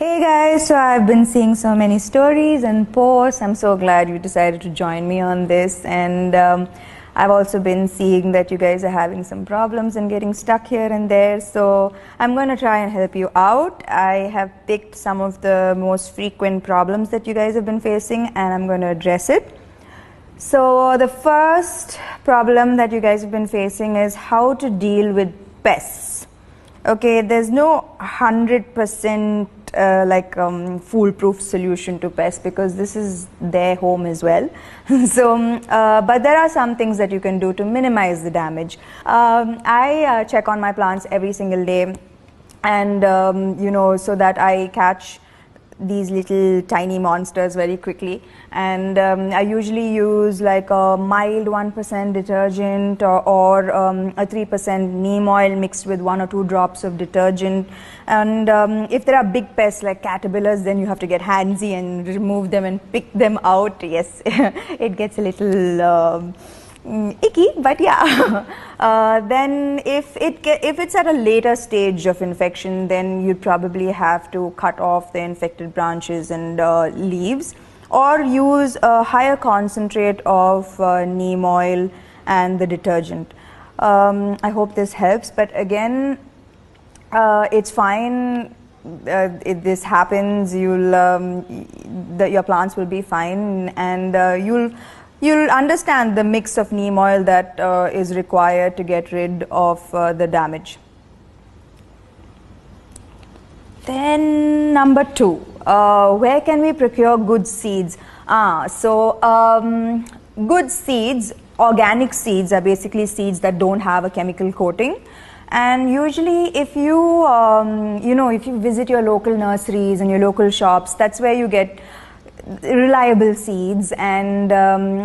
Hey guys, so I've been seeing so many stories and posts. I'm so glad you decided to join me on this, and I've also been seeing that you guys are having some problems and getting stuck here and there, so I'm going to try and help you out. I have picked some of the most frequent problems that you guys have been facing, and I'm going to address it. So the first problem that you guys have been facing is how to deal with pests. Okay, there's no 100% foolproof solution to pests because this is their home as well. But there are some things that you can do to minimize the damage. I check on my plants every single day, and so that I catch these little tiny monsters very quickly, and I usually use like a mild 1% detergent or a 3% neem oil mixed with 1 or 2 drops of detergent. And if there are big pests like caterpillars, then you have to get handsy and remove them and pick them out. Yes, it gets a little icky, but yeah. Then if it's at a later stage of infection, then you'd probably have to cut off the infected branches and leaves, or use a higher concentrate of neem oil and the detergent. I hope this helps, but again, it's fine. If this happens, your plants will be fine, and you'll understand the mix of neem oil that is required to get rid of the damage. Then number 2, where can we procure good seeds? Good seeds, organic seeds, are basically seeds that don't have a chemical coating. And usually if you if you visit your local nurseries and your local shops, that's where you get reliable seeds. And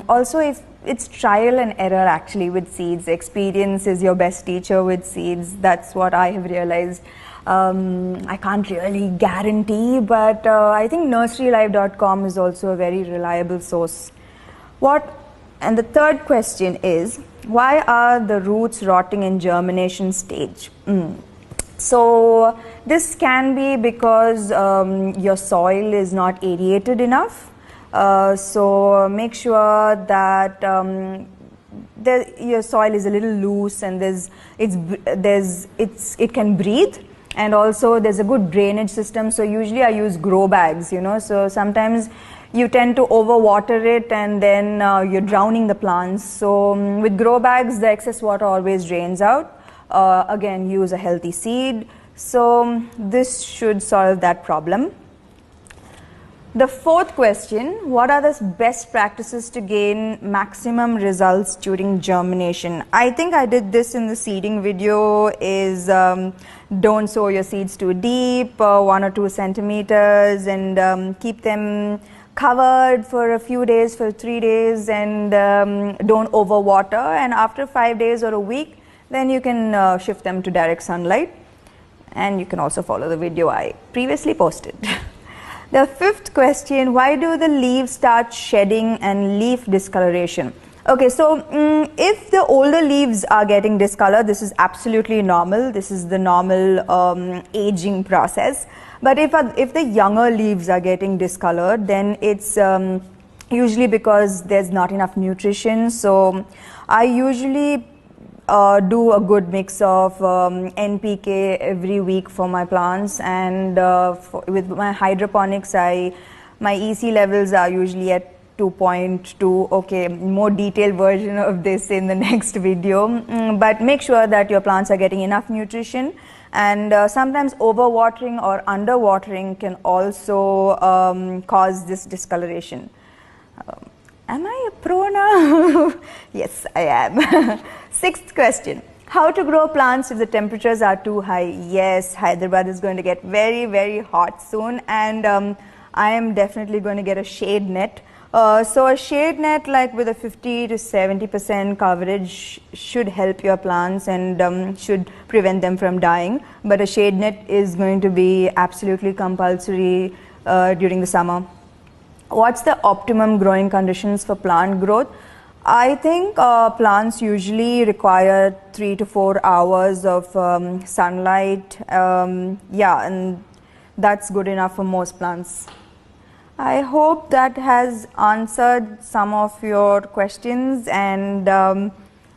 also, if it's trial and error actually with seeds. Experience is your best teacher with seeds. That's what I have realized. I can't really guarantee, but I think nurserylive.com is also a very reliable source. And the third question is, why are the roots rotting in germination stage? So this can be because your soil is not aerated enough. So make sure that your soil is a little loose and it can breathe, and also there's a good drainage system. So usually I use grow bags, so sometimes you tend to overwater it and then you're drowning the plants. So with grow bags, the excess water always drains out. Again, use a healthy seed. So this should solve that problem. The fourth question, what are the best practices to gain maximum results during germination? I think I did this in the seeding video, is don't sow your seeds too deep, 1 or 2 centimeters, and keep them covered for a few days, for 3 days, and don't overwater. And after 5 days or a week, then you can shift them to direct sunlight. And you can also follow the video I previously posted. The fifth question, why do the leaves start shedding and leaf discoloration? Okay, so if the older leaves are getting discolored, this is absolutely normal. This is the normal aging process. But if the younger leaves are getting discolored, then it's usually because there's not enough nutrition. So I usually do a good mix of NPK every week for my plants, and with my hydroponics, my EC levels are usually at 2.2. Okay, more detailed version of this in the next video, but make sure that your plants are getting enough nutrition. And sometimes overwatering or underwatering can also cause this discoloration. Am I a pro now? Yes, I am. Sixth question, how to grow plants if the temperatures are too high? Yes, Hyderabad is going to get very, very hot soon, and I am definitely going to get a shade net. So a shade net like with a 50 to 70% coverage should help your plants and should prevent them from dying. But a shade net is going to be absolutely compulsory during the summer. What's the optimum growing conditions for plant growth? I think plants usually require 3 to 4 hours of sunlight. And that's good enough for most plants. I hope that has answered some of your questions, and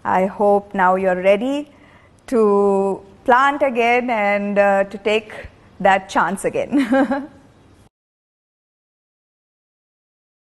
I hope now you're ready to plant again and to take that chance again.